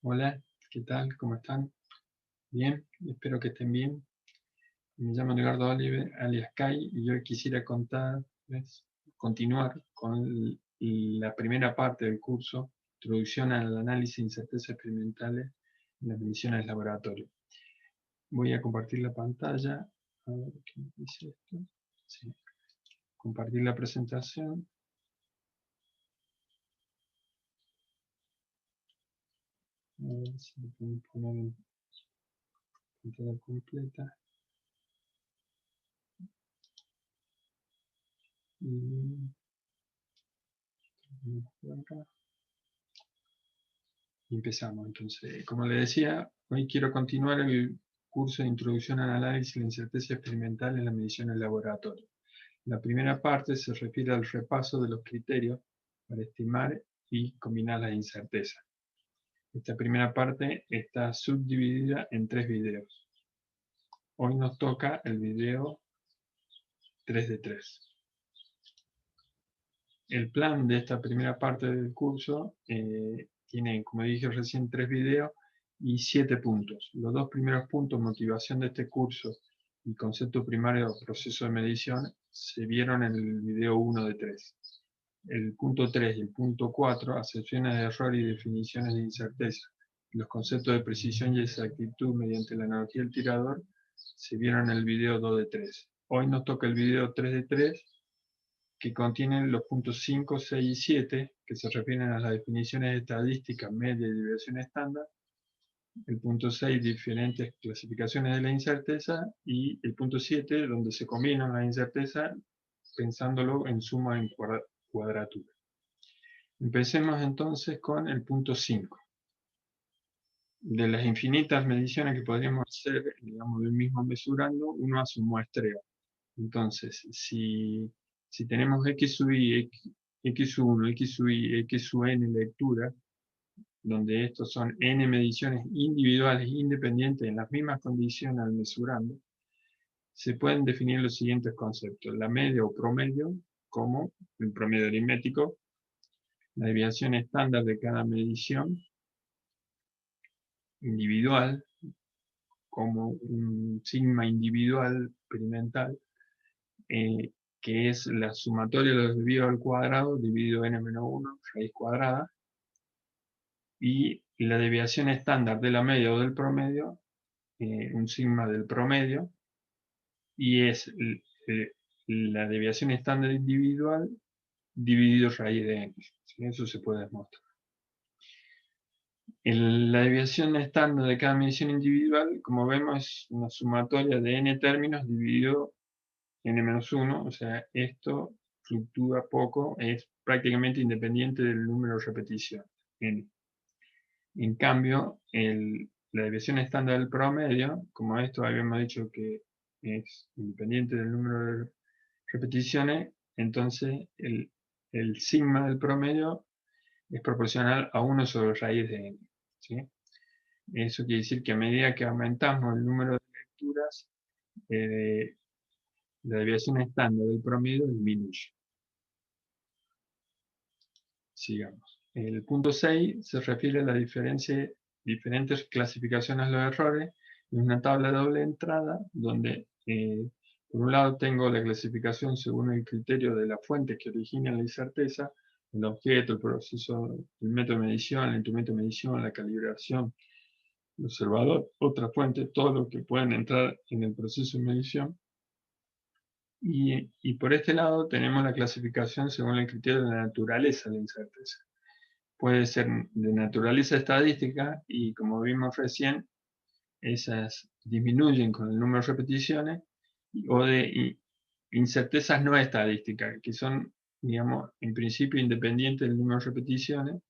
Hola, ¿qué tal? ¿Cómo están? Bien, espero que estén bien. Me llamo Edgardo Oliver, alias Kai, y yo quisiera continuar con la primera parte del curso, Introducción al análisis de incertezas experimentales en las mediciones de laboratorio. Voy a compartir la pantalla. A ver qué dice esto. Sí. Compartir la presentación. A ver si lo pueden poner en pantalla completa. Y empezamos entonces. Como le decía, hoy quiero continuar el curso de Introducción al análisis y la incerteza experimental en la medición en laboratorio. La primera parte se refiere al repaso de los criterios para estimar y combinar la incerteza. Esta primera parte está subdividida en 3 videos. Hoy nos toca el video 3 de 3. El plan de esta primera parte del curso tiene, como dije recién, 3 videos y 7 puntos. Los 2 primeros puntos, motivación de este curso y concepto primario o proceso de medición, se vieron en el video 1 de 3. El punto 3 y el punto 4, acepciones de error y definiciones de incerteza, los conceptos de precisión y exactitud mediante la analogía del tirador, se vieron en el video 2 de 3. Hoy nos toca el video 3 de 3, que contienen los puntos 5, 6 y 7, que se refieren a las definiciones estadísticas, media y desviación estándar. El punto 6, diferentes clasificaciones de la incerteza. Y el punto 7, donde se combinan la incerteza pensándolo en suma en cuadratura. Empecemos entonces con el punto 5. De las infinitas mediciones que podríamos hacer, digamos, del mismo mesurando, uno hace un muestreo. Entonces, si tenemos x sub i, x sub 1, x sub i, x sub n lecturas, donde estos son n mediciones individuales independientes en las mismas condiciones al mesurando, se pueden definir los siguientes conceptos. La media o promedio, como el promedio aritmético, la desviación estándar de cada medición individual, como un sigma individual experimental, que es la sumatoria de los desvíos al cuadrado dividido n-1, raíz cuadrada, y la desviación estándar de la media o del promedio, un sigma del promedio, y es la desviación estándar individual dividido raíz de n. ¿Sí? Eso se puede demostrar. La desviación estándar de cada medición individual, como vemos, es una sumatoria de n términos dividido n-1, o sea, esto fluctúa poco, es prácticamente independiente del número de repeticiones, n. En cambio, la desviación estándar del promedio, como esto habíamos dicho que es independiente del número de repeticiones, entonces el sigma del promedio es proporcional a 1 sobre raíz de n. ¿Sí? Eso quiere decir que a medida que aumentamos el número de lecturas, la desviación estándar del promedio disminuye. Sigamos. El punto 6 se refiere a la diferentes clasificaciones de los errores. Es una tabla de doble entrada donde, por un lado, tengo la clasificación según el criterio de la fuente que origina la incerteza, el objeto, el proceso, el método de medición, el instrumento de medición, la calibración, el observador, otra fuente, todo lo que pueden entrar en el proceso de medición. Y por este lado tenemos la clasificación según el criterio de la naturaleza de la incerteza. Puede ser de naturaleza estadística y, como vimos recién, esas disminuyen con el número de repeticiones, o de incertezas no estadísticas, que son, digamos, en principio independientes del número de repeticiones,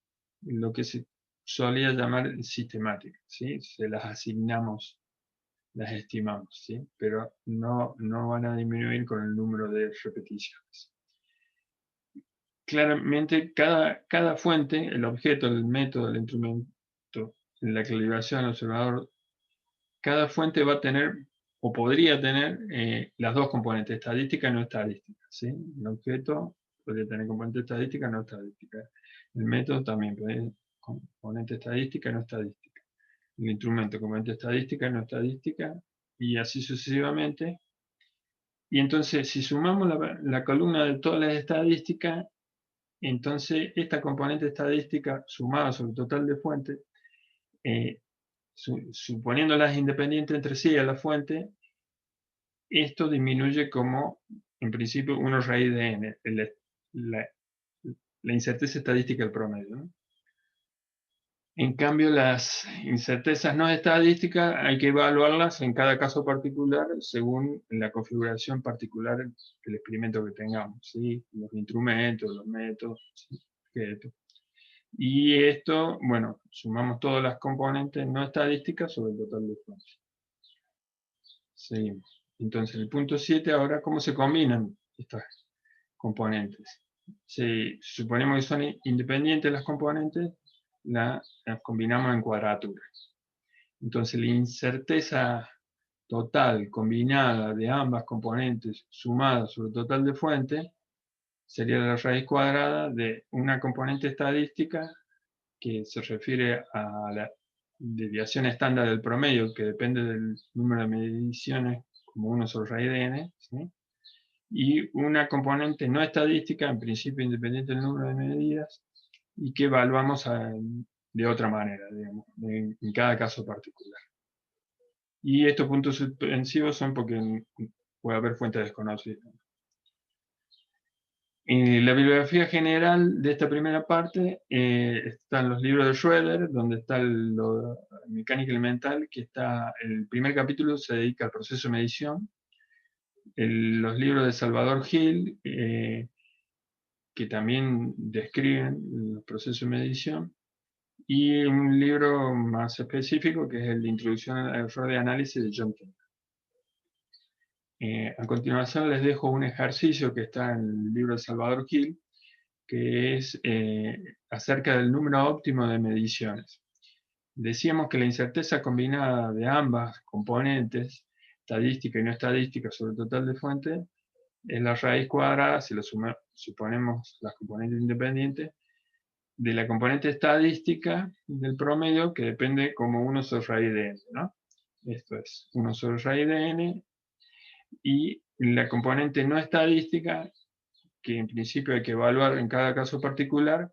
lo que se solía llamar sistemáticas, ¿sí? Se las asignamos, las estimamos, ¿sí? Pero no van a disminuir con el número de repeticiones. Claramente, cada fuente, el objeto, el método, el instrumento, la calibración, el observador, cada fuente va a tener o podría tener las dos componentes, estadística y no estadística. ¿Sí? El objeto podría tener componente estadística y no estadística. El método también puede componente estadística y no estadística. El instrumento, componente estadística y no estadística, y así sucesivamente. Y entonces, si sumamos la columna de todas las estadísticas, entonces esta componente estadística sumada sobre el total de fuentes, suponiéndolas independientes entre sí a la fuente, esto disminuye como, en principio, 1 raíz de n, la incerteza estadística del promedio, ¿no? En cambio, las incertezas no estadísticas hay que evaluarlas en cada caso particular según la configuración particular del experimento que tengamos, ¿sí? Los instrumentos, los métodos, ¿sí? Y esto, bueno, sumamos todas las componentes no estadísticas sobre el total de fuentes. Seguimos. Entonces, el punto 7, ahora, ¿cómo se combinan estas componentes? Si suponemos que son independientes las componentes, las combinamos en cuadraturas. Entonces, la incerteza total combinada de ambas componentes sumadas sobre el total de fuentes sería la raíz cuadrada de una componente estadística que se refiere a la desviación estándar del promedio, que depende del número de mediciones como 1 sobre raíz de n, ¿sí? Y una componente no estadística, en principio independiente del número de medidas, y que evaluamos de otra manera, digamos, en cada caso particular. Y estos puntos suspensivos son porque puede haber fuentes desconocidas. En la bibliografía general de esta primera parte están los libros de Schroeder, donde está la mecánica elemental, que está, el primer capítulo se dedica al proceso de medición. Los libros de Salvador Hill, que también describen los procesos de medición. Y un libro más específico, que es el de Introducción al error de análisis de John King. A continuación les dejo un ejercicio que está en el libro de Salvador Hill, que es acerca del número óptimo de mediciones. Decíamos que la incerteza combinada de ambas componentes, estadística y no estadística, sobre el total de fuentes, es la raíz cuadrada, si lo suponemos las componentes independientes, de la componente estadística del promedio, que depende como 1 sobre raíz de n, ¿no? Esto es 1 sobre raíz de n, y la componente no estadística, que en principio hay que evaluar en cada caso particular,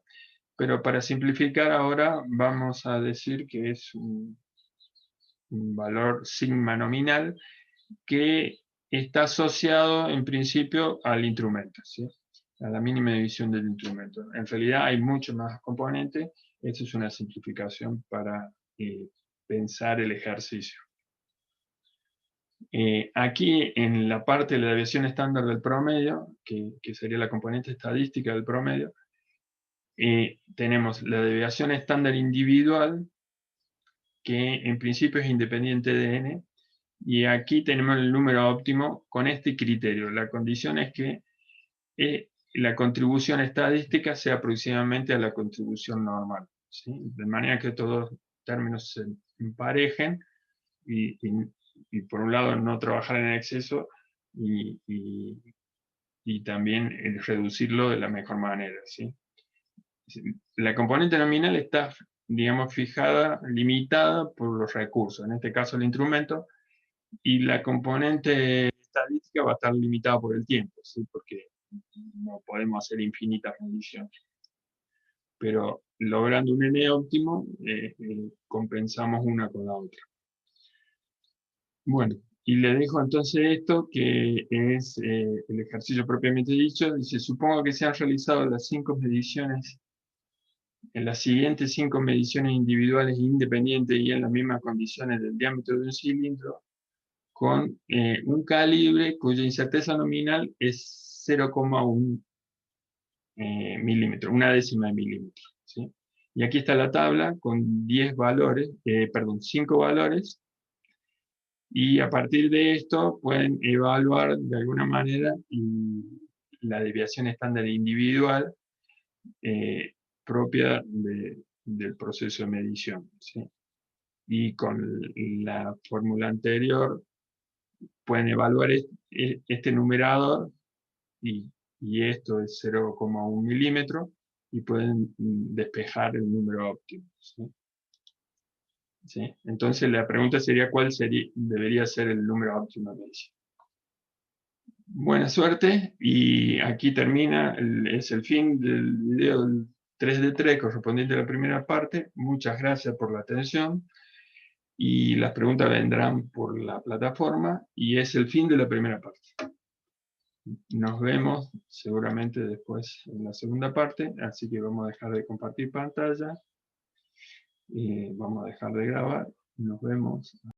pero para simplificar ahora vamos a decir que es un valor sigma nominal que está asociado en principio al instrumento, ¿sí? A la mínima división del instrumento. En realidad hay muchos más componentes. Esto es una simplificación para pensar el ejercicio. Aquí en la parte de la desviación estándar del promedio, que sería la componente estadística del promedio, tenemos la desviación estándar individual, que en principio es independiente de n, y aquí tenemos el número óptimo con este criterio. La condición es que la contribución estadística sea aproximadamente a la contribución normal, ¿sí? De manera que todos los términos se emparejen y por un lado no trabajar en exceso y también reducirlo de la mejor manera, ¿sí? La componente nominal está, digamos, fijada, limitada por los recursos, en este caso el instrumento, y la componente estadística va a estar limitada por el tiempo, ¿sí? Porque no podemos hacer infinitas mediciones. Pero logrando un n óptimo, compensamos una con la otra. Bueno, y le dejo entonces esto, que es el ejercicio propiamente dicho. Dice, supongo que se han realizado las 5 mediciones, en las siguientes 5 mediciones individuales e independientes y en las mismas condiciones del diámetro de un cilindro, con un calibre cuya incerteza nominal es 0,1 milímetro, una décima de milímetro, ¿sí? Y aquí está la tabla con 10 valores, 5 valores, y a partir de esto pueden evaluar de alguna manera la desviación estándar individual propia del proceso de medición, ¿sí? Y con la fórmula anterior pueden evaluar este numerador, y esto es 0,1 milímetro, y pueden despejar el número óptimo. ¿Sí? ¿Sí? Entonces la pregunta sería cuál debería ser el número óptimo de medición. Buena suerte, y aquí termina, es el fin del video del 3D3 correspondiente a la primera parte. Muchas gracias por la atención, y las preguntas vendrán por la plataforma, y es el fin de la primera parte. Nos vemos seguramente después en la segunda parte, así que vamos a dejar de compartir pantalla, vamos a dejar de grabar, nos vemos.